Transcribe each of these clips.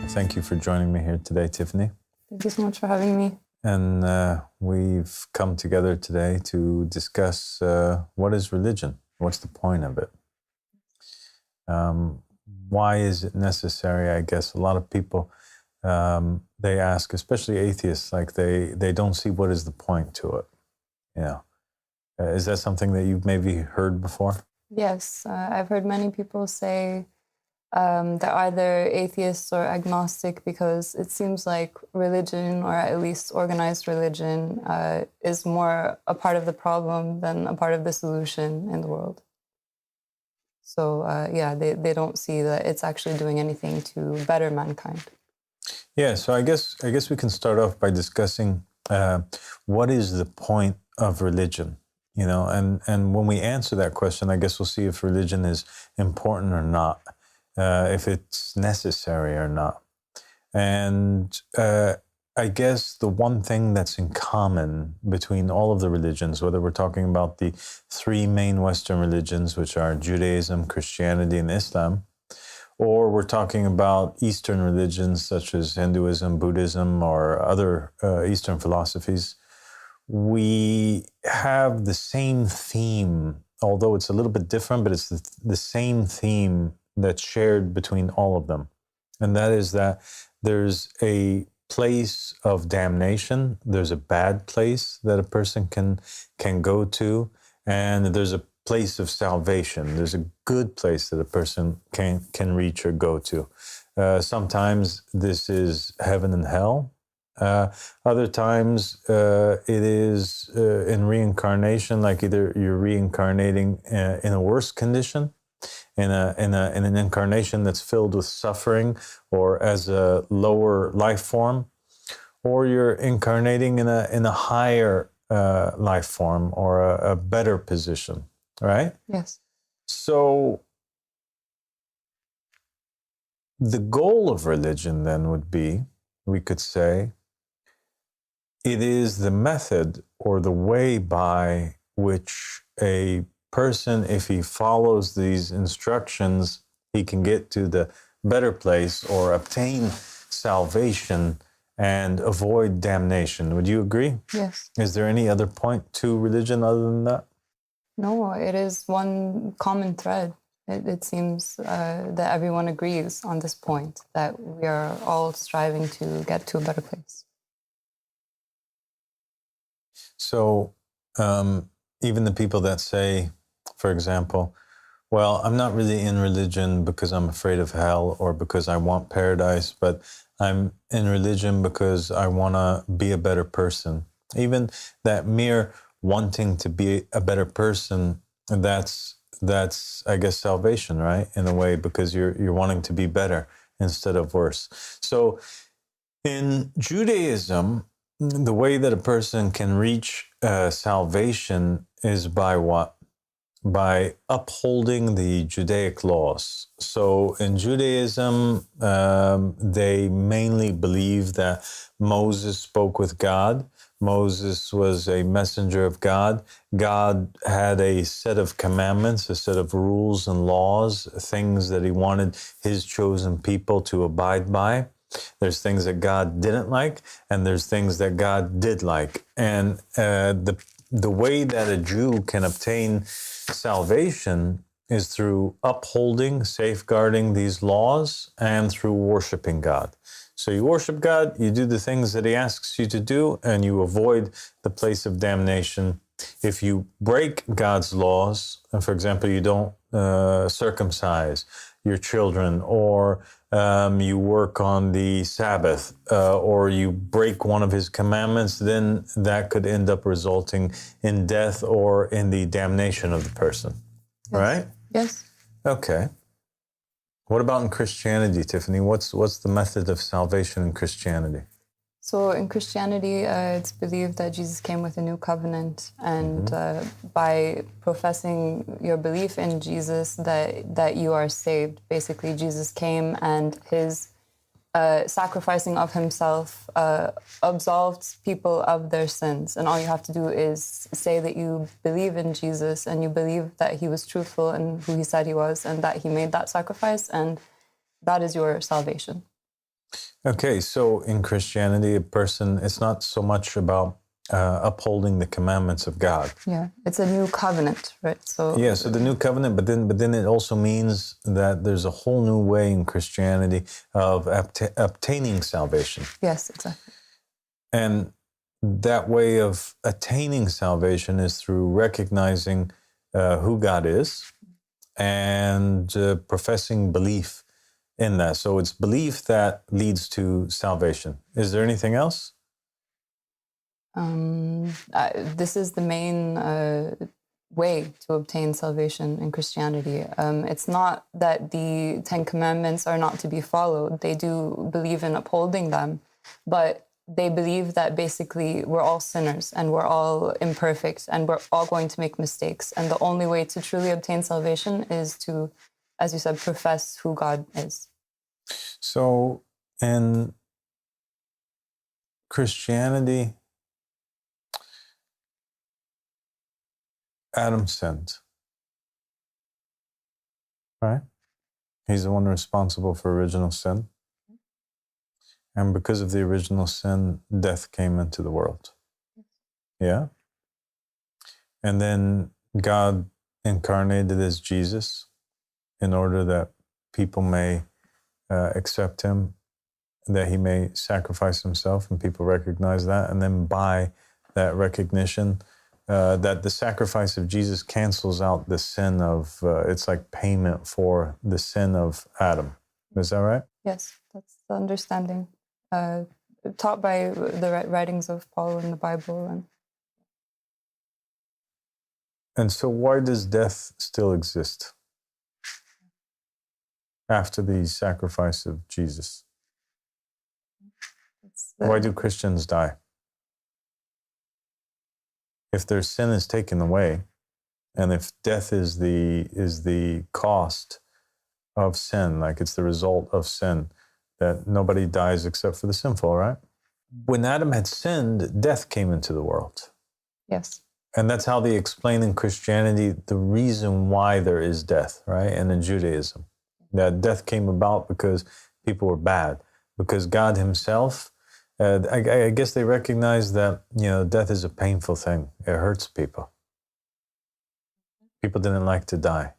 Thank you for joining me here today, Tiffany. Thank you so much for having me. And we've come together today to discuss what is religion? What's the point of it? Why is it necessary? I guess a lot of people, they ask, especially atheists, like they don't see what is the point to it. Yeah. Is that something that you've maybe heard before? Yes, I've heard many people say they're either atheists or agnostic because it seems like religion, or at least organized religion, is more a part of the problem than a part of the solution in the world. So they don't see that it's actually doing anything to better mankind. Yeah, so I guess we can start off by discussing what is the point of religion, you know, and when we answer that question, I guess we'll see if religion is important or not, if it's necessary or not. And I guess the one thing that's in common between all of the religions, whether we're talking about the three main Western religions, which are Judaism, Christianity, and Islam, or we're talking about Eastern religions such as Hinduism, Buddhism, or other Eastern philosophies, we have the same theme, although it's a little bit different, but it's the same theme that's shared between all of them. And that is that there's a place of damnation, there's a bad place that a person can go to, and there's a place of salvation. There's a good place that a person can reach or go to. Sometimes this is heaven and hell. Other times it is in reincarnation, like either you're reincarnating in a worse condition, in an incarnation that's filled with suffering or as a lower life form, or you're incarnating in a higher life form or a better position, right? Yes. So the goal of religion then would be, we could say, it is the method or the way by which a person, if he follows these instructions, he can get to the better place or obtain salvation and avoid damnation. Would you agree? Yes. Is there any other point to religion other than that? No, it is one common thread. It seems that everyone agrees on this point, that we are all striving to get to a better place. So even the people that say, for example, well, I'm not really in religion because I'm afraid of hell or because I want paradise, but I'm in religion because I want to be a better person. Even that mere wanting to be a better person, that's I guess salvation, right? In a way, because you're wanting to be better instead of worse. So in Judaism, the way that a person can reach salvation is by what? By upholding the Judaic laws. So in Judaism, they mainly believe that Moses spoke with God. Moses was a messenger of God. God had a set of commandments, a set of rules and laws, things that he wanted his chosen people to abide by. There's things that God didn't like, and there's things that God did like. And the way that a Jew can obtain salvation is through upholding, safeguarding these laws, and through worshiping God. So you worship God, you do the things that he asks you to do, and you avoid the place of damnation. If you break God's laws, and for example, you don't circumcise your children, or you work on the Sabbath, or you break one of his commandments, then that could end up resulting in death or in the damnation of the person. Yes. Right? Yes. Okay. What about in Christianity, Tiffany? What's the method of salvation in Christianity? So in Christianity, it's believed that Jesus came with a new covenant, and by professing your belief in Jesus, that you are saved. Basically, Jesus came, and his sacrificing of himself absolved people of their sins. And all you have to do is say that you believe in Jesus, and you believe that he was truthful in who he said he was, and that he made that sacrifice, and that is your salvation. Okay, so in Christianity, a person, it's not so much about upholding the commandments of God. Yeah, it's a new covenant, right? So Yeah, so the new covenant, but then it also means that there's a whole new way in Christianity of obtaining salvation. yes, exactly. And that way of attaining salvation is through recognizing who God is and professing belief in that. So it's belief that leads to salvation. Is there anything else? This is the main way to obtain salvation in Christianity. It's not that the 10 Commandments are not to be followed. They do believe in upholding them, but they believe that basically we're all sinners and we're all imperfect and we're all going to make mistakes. And the only way to truly obtain salvation is to, as you said, profess who God is. So in Christianity, Adam sinned, right? He's the one responsible for original sin. And because of the original sin, death came into the world. Yeah? And then God incarnated as Jesus in order that people may accept him, that he may sacrifice himself, and people recognize that. And then by that recognition, that the sacrifice of Jesus cancels out the sin of, it's like payment for the sin of Adam. Is that right? Yes, that's the understanding taught by the writings of Paul in the Bible. And so why does death still exist after the sacrifice of Jesus? Why do Christians die? If their sin is taken away, and if death is the cost of sin, like it's the result of sin, that nobody dies except for the sinful, right? When Adam had sinned, death came into the world. Yes. And that's how they explain in Christianity the reason why there is death, right? And in Judaism, that death came about because people were bad, because God himself, I guess they recognize that, death is a painful thing. It hurts people. People didn't like to die.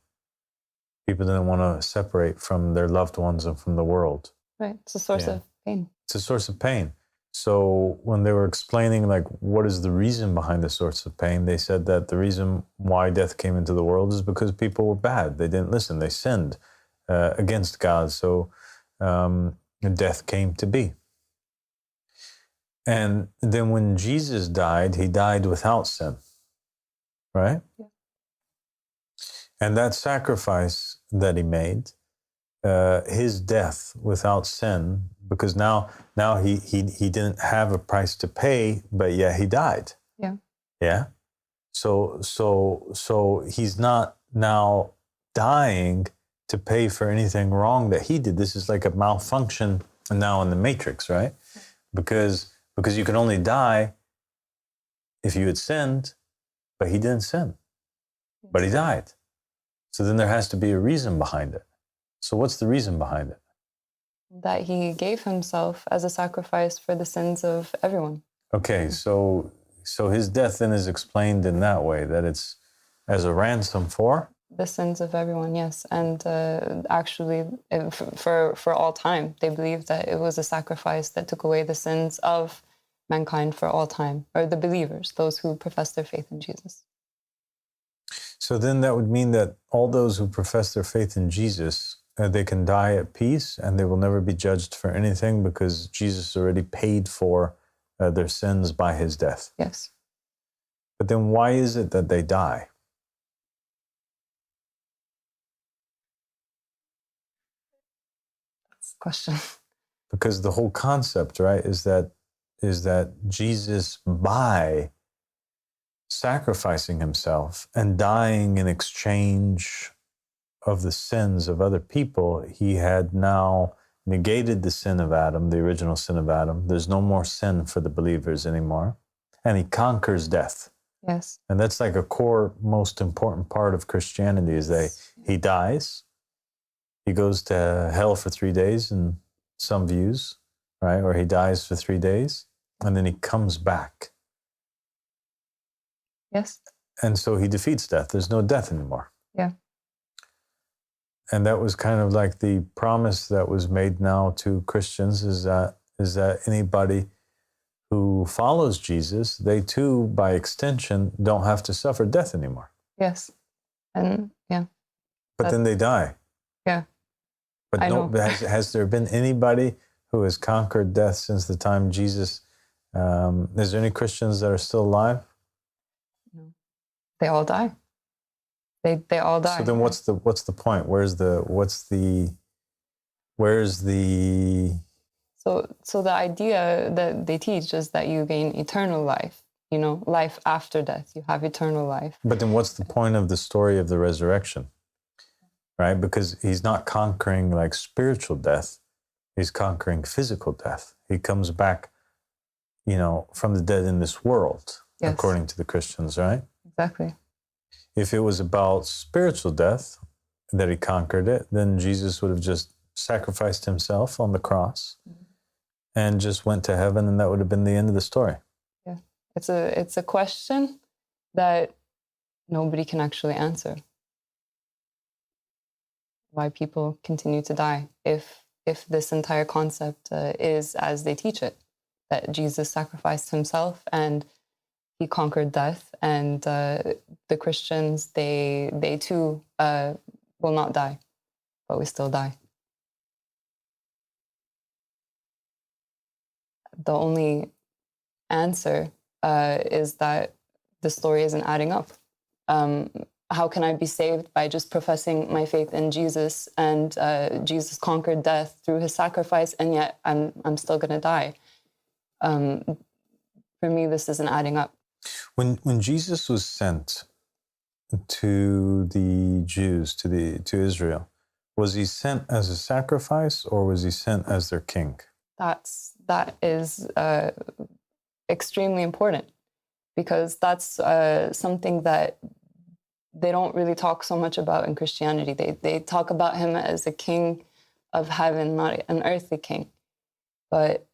People didn't want to separate from their loved ones and from the world. Right. It's a source of pain. It's a source of pain. So when they were explaining, like, what is the reason behind the source of pain, they said that the reason why death came into the world is because people were bad. They didn't listen. They sinned against God. So death came to be. And then when Jesus died, he died without sin, right? Yeah. And that sacrifice that he made, his death without sin, because now he didn't have a price to pay, but yeah, he died. Yeah. Yeah. So he's not now dying to pay for anything wrong that he did. This is like a malfunction now in the matrix, right? Because you can only die if you had sinned, but he didn't sin, but he died. So then there has to be a reason behind it. So what's the reason behind it? That he gave himself as a sacrifice for the sins of everyone. Okay, so his death then is explained in that way, that it's as a ransom for? The sins of everyone, yes. And actually, for all time, they believe that it was a sacrifice that took away the sins of mankind for all time, or the believers, those who profess their faith in Jesus. So then that would mean that all those who profess their faith in Jesus, they can die at peace and they will never be judged for anything because Jesus already paid for their sins by his death. Yes. But then why is it that they die? That's the question. Because the whole concept, right, is that Jesus, by sacrificing himself and dying in exchange of the sins of other people, he had now negated the sin of Adam, the original sin of Adam. There's no more sin for the believers anymore. And he conquers death. Yes. And that's like a core, most important part of Christianity is that he dies. He goes to hell for 3 days in some views. right? Or he dies for 3 days, and then he comes back. Yes. And so he defeats death. There's no death anymore. Yeah. And that was kind of like the promise that was made now to Christians, is that anybody who follows Jesus, they too, by extension, don't have to suffer death anymore. Yes. And yeah. But then they die. Yeah. But has there been anybody who has conquered death since the time Jesus? Is there any Christians that are still alive? No. They all die. They all die. So then what's the point? Where's the So the idea that they teach is that you gain eternal life, life after death. You have eternal life. But then what's the point of the story of the resurrection? Right? Because he's not conquering like spiritual death. He's conquering physical death. He comes back, from the dead in this world, yes. According to the Christians, right? Exactly. If it was about spiritual death that he conquered it, then Jesus would have just sacrificed himself on the cross and just went to heaven, and that would have been the end of the story. Yeah. It's a question that nobody can actually answer. Why people continue to die if this entire concept is as they teach it, that Jesus sacrificed himself and he conquered death, and the Christians, they too will not die, but we still die. The only answer is that the story isn't adding up. How can I be saved by just professing my faith in Jesus, and Jesus conquered death through his sacrifice, and yet I'm still going to die? For me, this isn't adding up. When Jesus was sent to the Jews, to Israel, was he sent as a sacrifice, or was he sent as their king? That is extremely important, because that's something that they don't really talk so much about in Christianity. They talk about him as a king of heaven, not an earthly king. But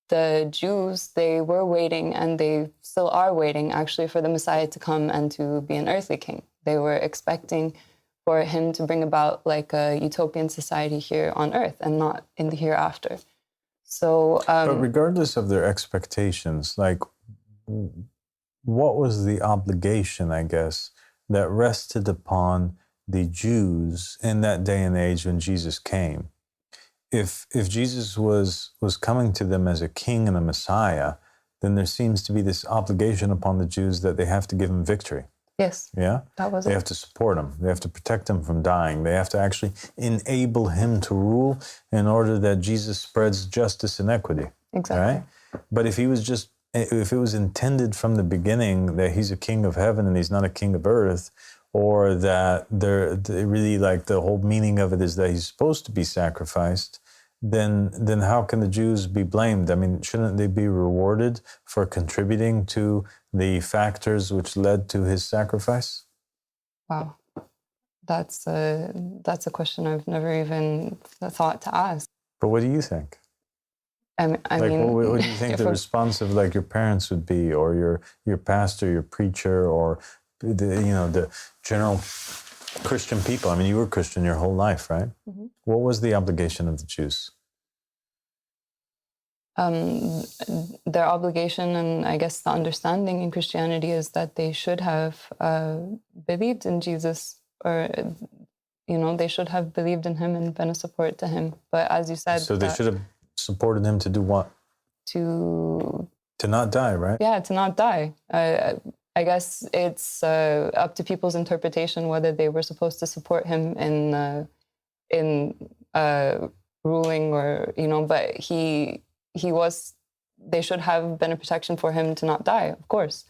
the Jews, they were waiting, and they still are waiting, actually, for the Messiah to come and to be an earthly king. They were expecting for him to bring about like a utopian society here on earth and not in the hereafter. So, but regardless of their expectations, like, what was the obligation, I guess, that rested upon the Jews in that day and age when Jesus came? If Jesus was coming to them as a king and a Messiah, then there seems to be this obligation upon the Jews that they have to give him victory. Yes. Yeah? That was They it. have to support him. They have to protect him from dying. They have to actually enable him to rule in order that Jesus spreads justice and equity. Exactly. Right? But if it was intended from the beginning that he's a king of heaven and he's not a king of earth, or that really like the whole meaning of it is that he's supposed to be sacrificed, then how can the Jews be blamed? I mean, shouldn't they be rewarded for contributing to the factors which led to his sacrifice? Wow. That's a question I've never even thought to ask. But what do you think? I mean, what do you think the response of like your parents would be, or your pastor, your preacher, or the general Christian people? I mean, you were Christian your whole life, right? Mm-hmm. What was the obligation of the Jews? Their obligation, and I guess the understanding in Christianity, is that they should have believed in Jesus, or they should have believed in him and been a support to him. But as you said, so they should have supported him to do what? To not die, right? Yeah, to not die. I guess it's up to people's interpretation whether they were supposed to support him in ruling, or but they should have been a protection for him to not die, of course.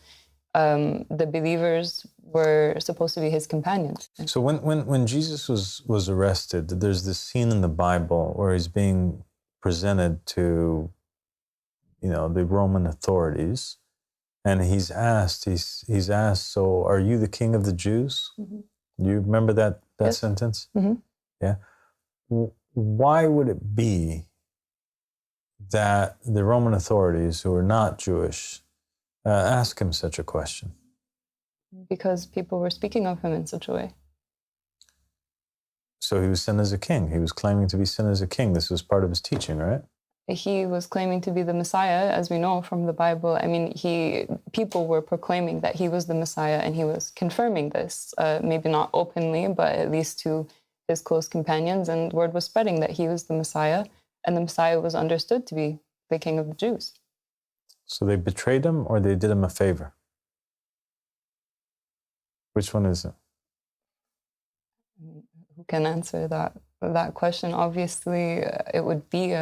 The believers were supposed to be his companions. So when Jesus was arrested, there's this scene in the Bible where he's being presented to the Roman authorities, and he's asked, so are you the king of the Jews? Mm-hmm. Do you remember that yes. sentence? Mm-hmm. Yeah. Why would it be that the Roman authorities, who were not Jewish, ask him such a question? Because people were speaking of him in such a way. So he was sent as a king. He was claiming to be sent as a king. This was part of his teaching, right? He was claiming to be the Messiah, as we know from the Bible. I mean, people were proclaiming that he was the Messiah, and he was confirming this, maybe not openly, but at least to his close companions. And word was spreading that he was the Messiah, and the Messiah was understood to be the King of the Jews. So they betrayed him, or they did him a favor? Which one is it? Who can answer that question? Obviously, it would be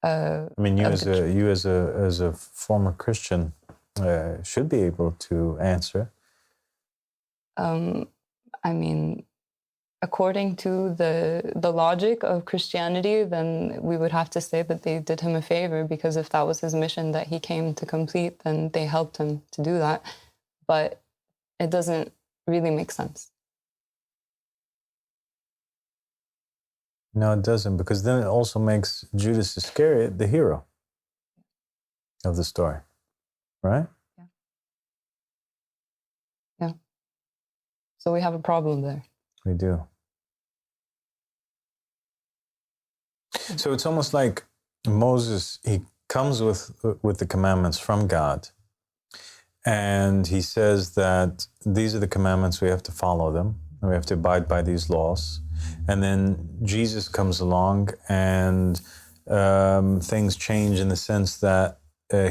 I mean, you as a former Christian should be able to answer. I mean, according to the logic of Christianity, then we would have to say that they did him a favor, because if that was his mission that he came to complete, then they helped him to do that. But it doesn't really make sense. No, it doesn't, because then it also makes Judas Iscariot the hero of the story, right? Yeah. So we have a problem there. We do. So it's almost like Moses, he comes with the commandments from God, and he says that these are the commandments, we have to follow them, and we have to abide by these laws. And then Jesus comes along, and things change in the sense that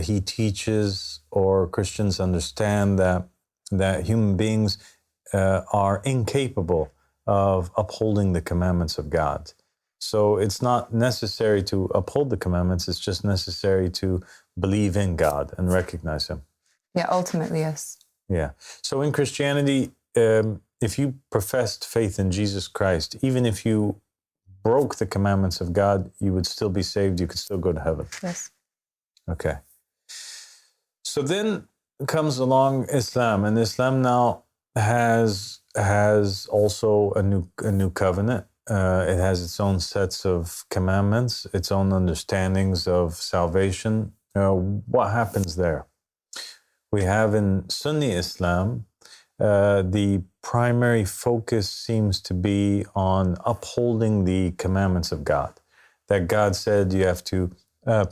he teaches, or Christians understand, that human beings are incapable of upholding the commandments of God. So it's not necessary to uphold the commandments, it's just necessary to believe in God and recognize him. Yeah, ultimately, yes. Yeah. So in Christianity, if you professed faith in Jesus Christ, even if you broke the commandments of God, you would still be saved. You could still go to heaven. Yes. Okay. So then comes along Islam, and Islam now has also a new covenant. It has its own sets of commandments, its own understandings of salvation. What happens there? We have in Sunni Islam, the primary focus seems to be on upholding the commandments of God. That God said you have to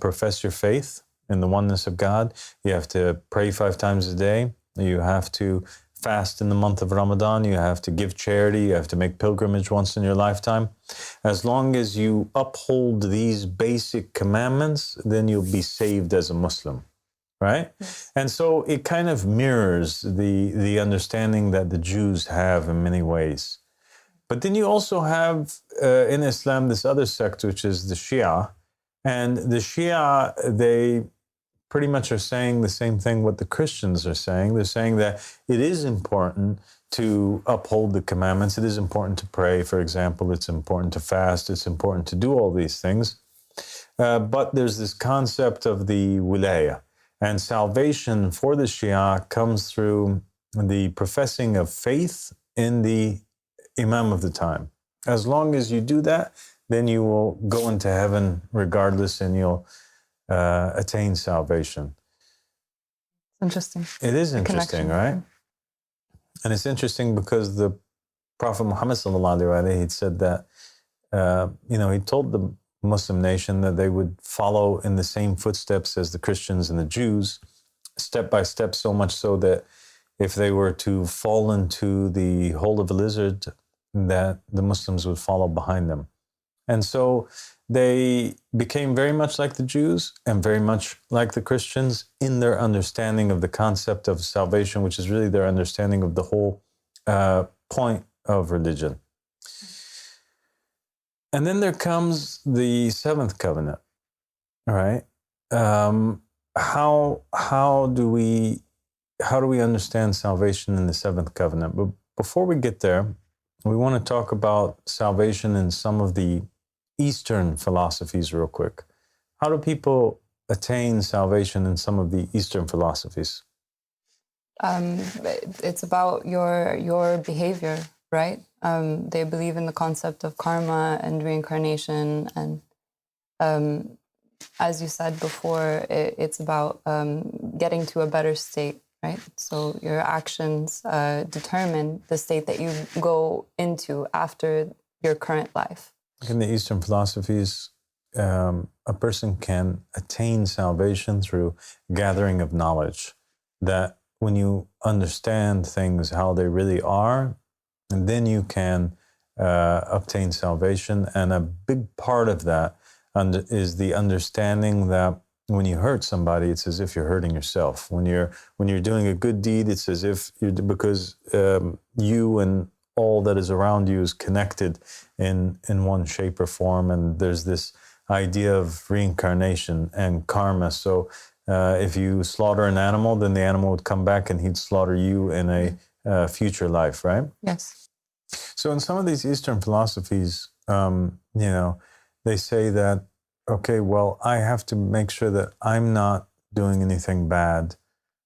profess your faith in the oneness of God. You have to pray 5 times a day. You have to fast in the month of Ramadan. You have to give charity. You have to make pilgrimage once in your lifetime. As long as you uphold these basic commandments, then you'll be saved as a Muslim. Right? Yes. And so it kind of mirrors the understanding that the Jews have in many ways. But then you also have in Islam this other sect, which is the Shia. And the Shia, they pretty much are saying the same thing what the Christians are saying. They're saying that it is important to uphold the commandments. It is important to pray, for example. It's important to fast. It's important to do all these things. But there's this concept of the wilaya. And salvation for the Shia comes through the professing of faith in the Imam of the time. As long as you do that, then you will go into heaven regardless, and you'll attain salvation. Interesting. It is interesting, right? And it's interesting because the Prophet Muhammad sallallahu alaihi wasallam, he said that, he told the Muslim nation that they would follow in the same footsteps as the Christians and the Jews, step by step, so much so that if they were to fall into the hole of a lizard, that the Muslims would follow behind them. And so they became very much like the Jews and very much like the Christians in their understanding of the concept of salvation, which is really their understanding of the whole point of religion. And then there comes the 7th covenant, all right? How do we understand salvation in the 7th covenant? But before we get there, we want to talk about salvation in some of the Eastern philosophies real quick. How do people attain salvation in some of the Eastern philosophies? It's about your behavior, right? They believe in the concept of karma and reincarnation, and as you said before, it's about getting to a better state, right? So your actions determine the state that you go into after your current life. In the Eastern philosophies, a person can attain salvation through gathering of knowledge. That when you understand things how they really are, and then you can obtain salvation. And a big part of that is the understanding that when you hurt somebody, it's as if you're hurting yourself. When you're doing a good deed, it's as if because you and all that is around you is connected in one shape or form, and there's this idea of reincarnation and karma. So if you slaughter an animal, then the animal would come back and he'd slaughter you in a future life, right? Yes. So in some of these Eastern philosophies, they say that, okay, well, I have to make sure that I'm not doing anything bad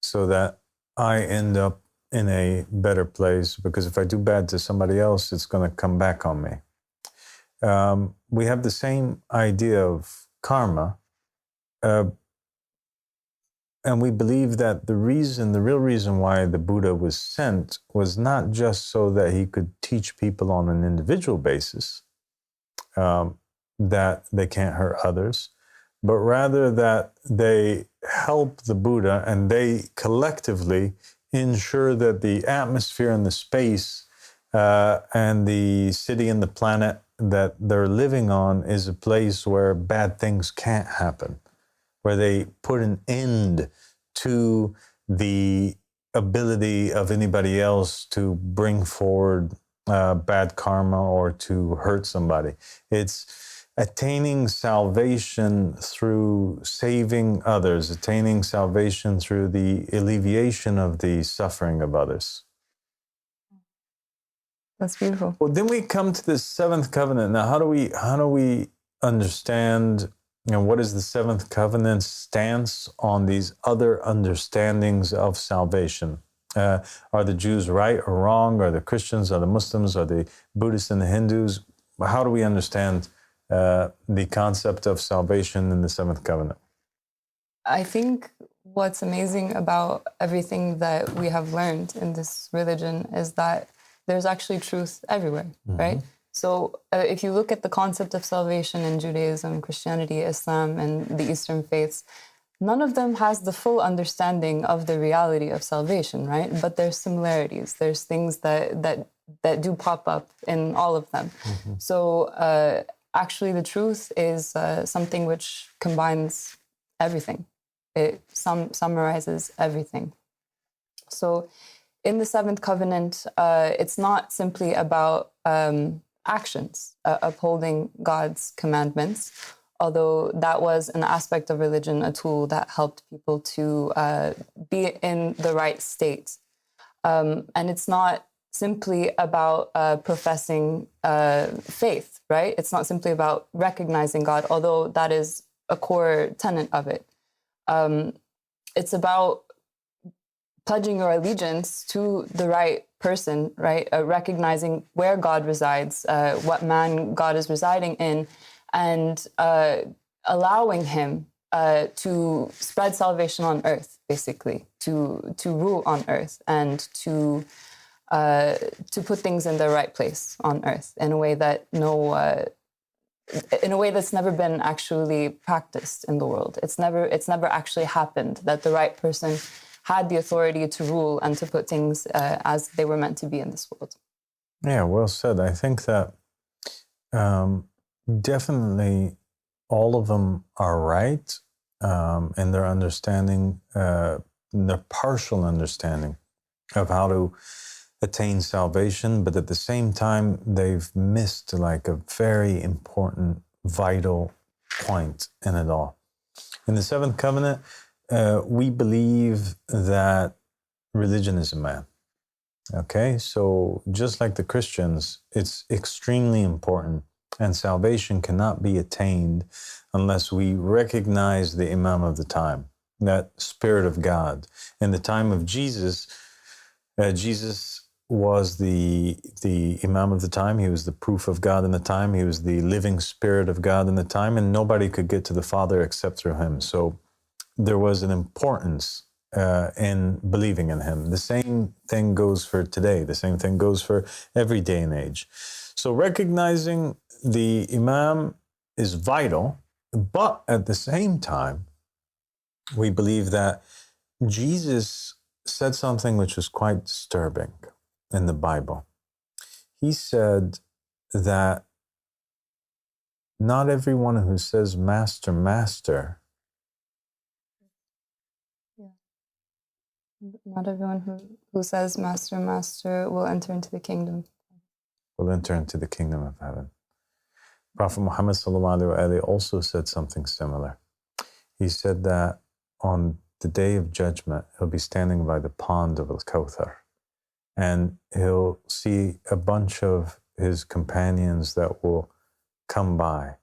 so that I end up in a better place, because if I do bad to somebody else, it's going to come back on me. We have the same idea of karma, and we believe that the real reason why the Buddha was sent was not just so that he could teach people on an individual basis that they can't hurt others, but rather that they help the Buddha and they collectively ensure that the atmosphere and the space and the city and the planet that they're living on is a place where bad things can't happen, where they put an end to the ability of anybody else to bring forward bad karma or to hurt somebody. It's attaining salvation through saving others, attaining salvation through the alleviation of the suffering of others. That's beautiful. Well, then we come to the seventh covenant. Now, how do we understand, what is the seventh covenant stance on these other understandings of salvation? Are the Jews right or wrong? Are the Christians, are the Muslims, are the Buddhists and the Hindus? How do we understand the concept of salvation in the seventh covenant? I think what's amazing about everything that we have learned in this religion is that there's actually truth everywhere, right? So if you look at the concept of salvation in Judaism, Christianity, Islam, and the Eastern faiths, none of them has the full understanding of the reality of salvation, right? But there's similarities. There's things that do pop up in all of them. So actually, the truth is something which combines everything. It summarizes everything. So in the seventh covenant, it's not simply about actions, upholding God's commandments, although that was an aspect of religion, a tool that helped people to be in the right state. And it's not simply about professing faith, right? It's not simply about recognizing God, although that is a core tenet of it. It's about pledging your allegiance to the right person, right? Recognizing where God resides, what man God is residing in, and allowing him to spread salvation on earth, basically, to rule on earth and to put things in their right place on earth in a way that in a way that's never been actually practiced in the world. It's never actually happened that the right person had the authority to rule and to put things as they were meant to be in this world. Yeah, well said. I think that definitely all of them are right in their understanding, their partial understanding of how to attain salvation, but at the same time, they've missed like a very important, vital point in it all. In the seventh covenant, we believe that religion is a man. Okay, so just like the Christians, it's extremely important, and salvation cannot be attained unless we recognize the Imam of the time, that Spirit of God. In the time of Jesus, Jesus was the Imam of the time. He was the proof of God in the time. He was the living spirit of God in the time, and nobody could get to the Father except through him. So there was an importance in believing in him. The same thing goes for today. The same thing goes for every day and age. So recognizing the Imam is vital, but at the same time, we believe that Jesus said something which was quite disturbing in the Bible. He said that not everyone who says, Master, Master, not everyone who says, Master, Master, will enter into the kingdom. Will enter into the kingdom of heaven. Prophet Muhammad ﷺ also said something similar. He said that on the day of judgment, he'll be standing by the pond of Al-Kawthar, and he'll see a bunch of his companions that will come by.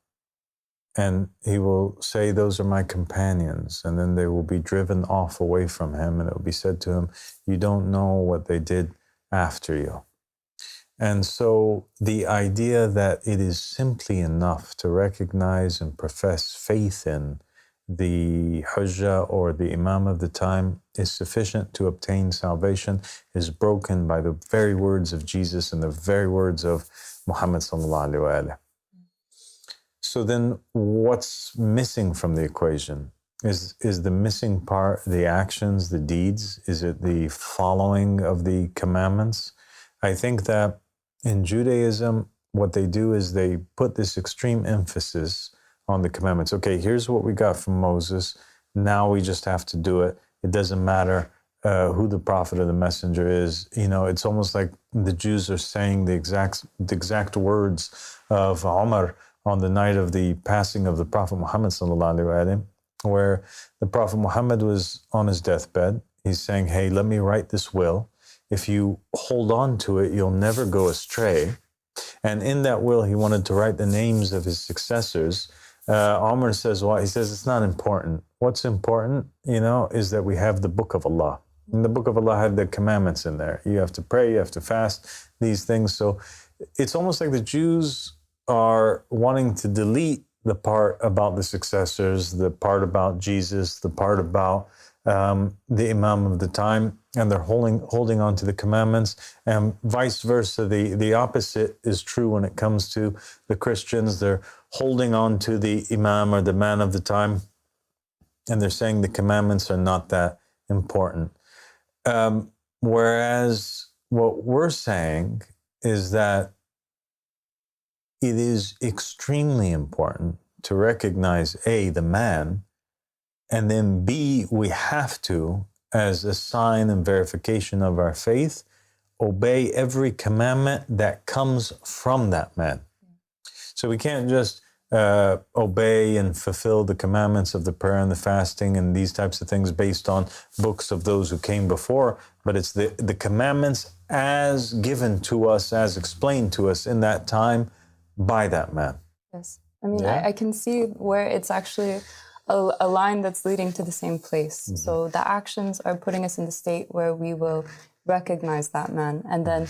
And he will say, those are my companions. And then they will be driven off away from him. And it will be said to him, you don't know what they did after you. And so the idea that it is simply enough to recognize and profess faith in the Hujjah or the Imam of the time is sufficient to obtain salvation is broken by the very words of Jesus and the very words of Muhammad sallallahu alaihi wasallam. So then what's missing from the equation? Is the missing part the actions, the deeds? Is it the following of the commandments? I think that in Judaism, what they do is they put this extreme emphasis on the commandments. Okay, here's what we got from Moses. Now we just have to do it. It doesn't matter who the prophet or the messenger is. You know, it's almost like the Jews are saying the exact words of Umar on the night of the passing of the Prophet Muhammad sallallahu alaihi wasallam, where the Prophet Muhammad was on his deathbed. He's saying, hey, let me write this will. If you hold on to it, you'll never go astray. And in that will, he wanted to write the names of his successors. Umar says, well, he says, it's not important. What's important, is that we have the book of Allah. And the book of Allah had the commandments in there. You have to pray, you have to fast, these things. So it's almost like the Jews are wanting to delete the part about the successors, the part about Jesus, the part about the Imam of the time, and they're holding on to the commandments, and vice versa. The opposite is true when it comes to the Christians. They're holding on to the Imam or the man of the time, and they're saying the commandments are not that important. Whereas what we're saying is that it is extremely important to recognize A, the man, and then B, we have to, as a sign and verification of our faith, obey every commandment that comes from that man. So we can't just obey and fulfill the commandments of the prayer and the fasting and these types of things based on books of those who came before, but it's the commandments as given to us, as explained to us in that time by that man. Yes. I mean, I can see where it's actually a line that's leading to the same place. Mm-hmm. So the actions are putting us in the state where we will recognize that man. And then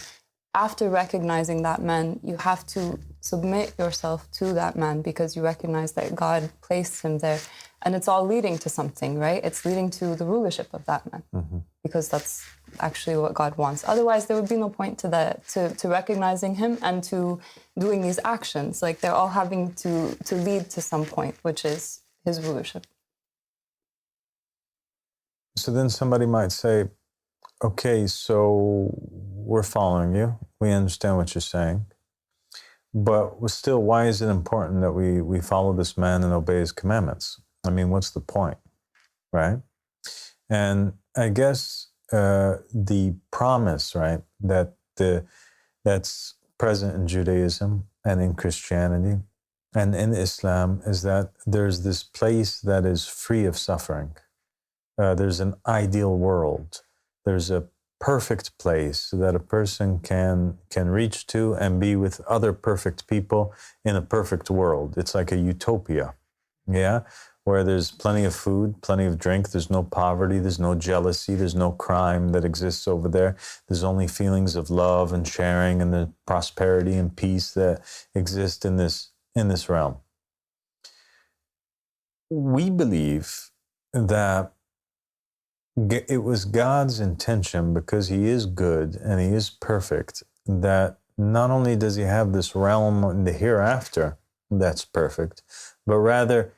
after recognizing that man, you have to submit yourself to that man because you recognize that God placed him there. And it's all leading to something, right? It's leading to the rulership of that man because that's actually what God wants. Otherwise, there would be no point to recognizing him and to doing these actions. Like they're all having to lead to some point, which is his rulership. So then somebody might say, okay, so we're following you. We understand what you're saying. But still, why is it important that we follow this man and obey his commandments? I mean, what's the point, right? And I guess the promise, right, that's present in Judaism and in Christianity and in Islam is that there's this place that is free of suffering. There's an ideal world. There's a perfect place that a person can reach to and be with other perfect people in a perfect world. It's like a utopia, Yeah, where there's plenty of food, plenty of drink, there's no poverty, there's no jealousy, there's no crime that exists over there. There's only feelings of love and sharing and the prosperity and peace that exist in this realm. We believe that it was God's intention, because he is good and he is perfect, that not only does he have this realm in the hereafter that's perfect, but rather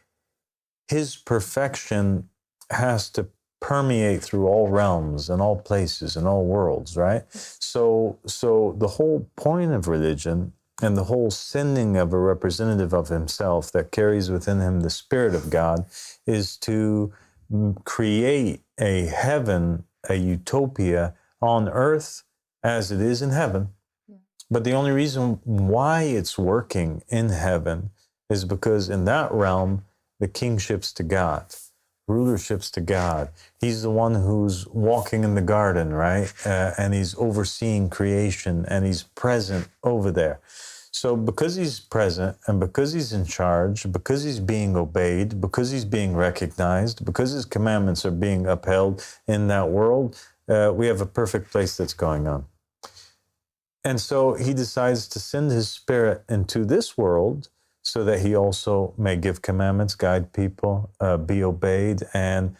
his perfection has to permeate through all realms and all places and all worlds, right? So the whole point of religion and the whole sending of a representative of himself that carries within him the Spirit of God is to create a heaven, a utopia on earth as it is in heaven. But the only reason why it's working in heaven is because in that realm, the kingship's to God, rulership's to God. He's the one who's walking in the garden, right? And he's overseeing creation and he's present over there. So because he's present and because he's in charge, because he's being obeyed, because he's being recognized, because his commandments are being upheld in that world, we have a perfect place that's going on. And so he decides to send his Spirit into this world so that he also may give commandments, guide people, be obeyed, and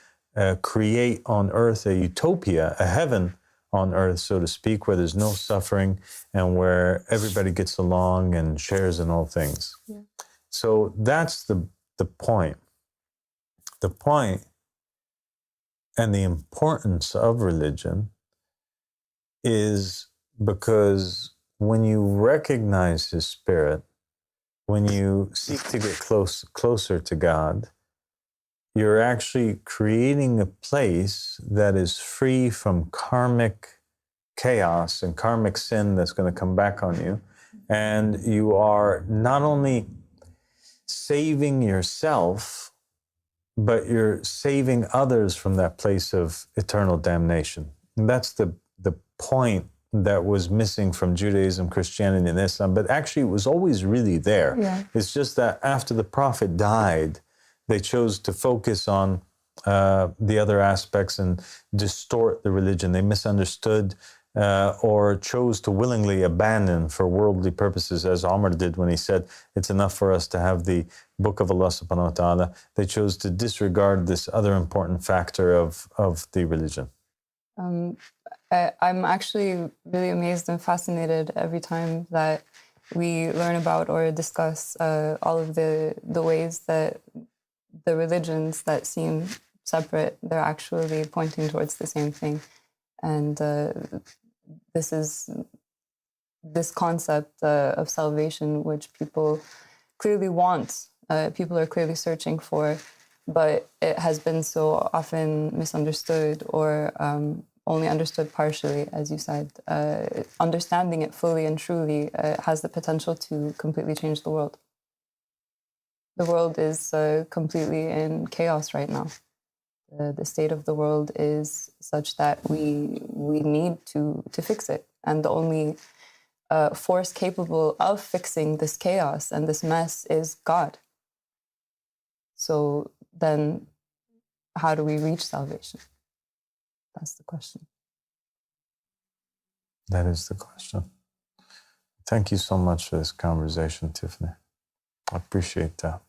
create on earth a utopia, a heaven on earth, so to speak, where there's no suffering and where everybody gets along and shares in all things. Yeah. So that's the point. The point and the importance of religion is because when you recognize his Spirit, when you seek to get closer to God, you're actually creating a place that is free from karmic chaos and karmic sin that's going to come back on you. And you are not only saving yourself, but you're saving others from that place of eternal damnation. And that's the point that was missing from Judaism, Christianity, and Islam, but actually it was always really there. Yeah. It's just that after the prophet died, they chose to focus on the other aspects and distort the religion. They misunderstood or chose to willingly abandon for worldly purposes, as Omar did when he said, it's enough for us to have the book of Allah subhanahu wa ta'ala. They chose to disregard this other important factor of the religion. I'm actually really amazed and fascinated every time that we learn about or discuss all of the ways that the religions that seem separate, they're actually pointing towards the same thing. And this concept of salvation, which people clearly want, people are clearly searching for, but it has been so often misunderstood or only understood partially, as you said. Understanding it fully and truly has the potential to completely change the world. The world is completely in chaos right now. The state of the world is such that we need to fix it. And the only force capable of fixing this chaos and this mess is God. So then how do we reach salvation? That's the question. That is the question. Thank you so much for this conversation, Tiffany. I appreciate that.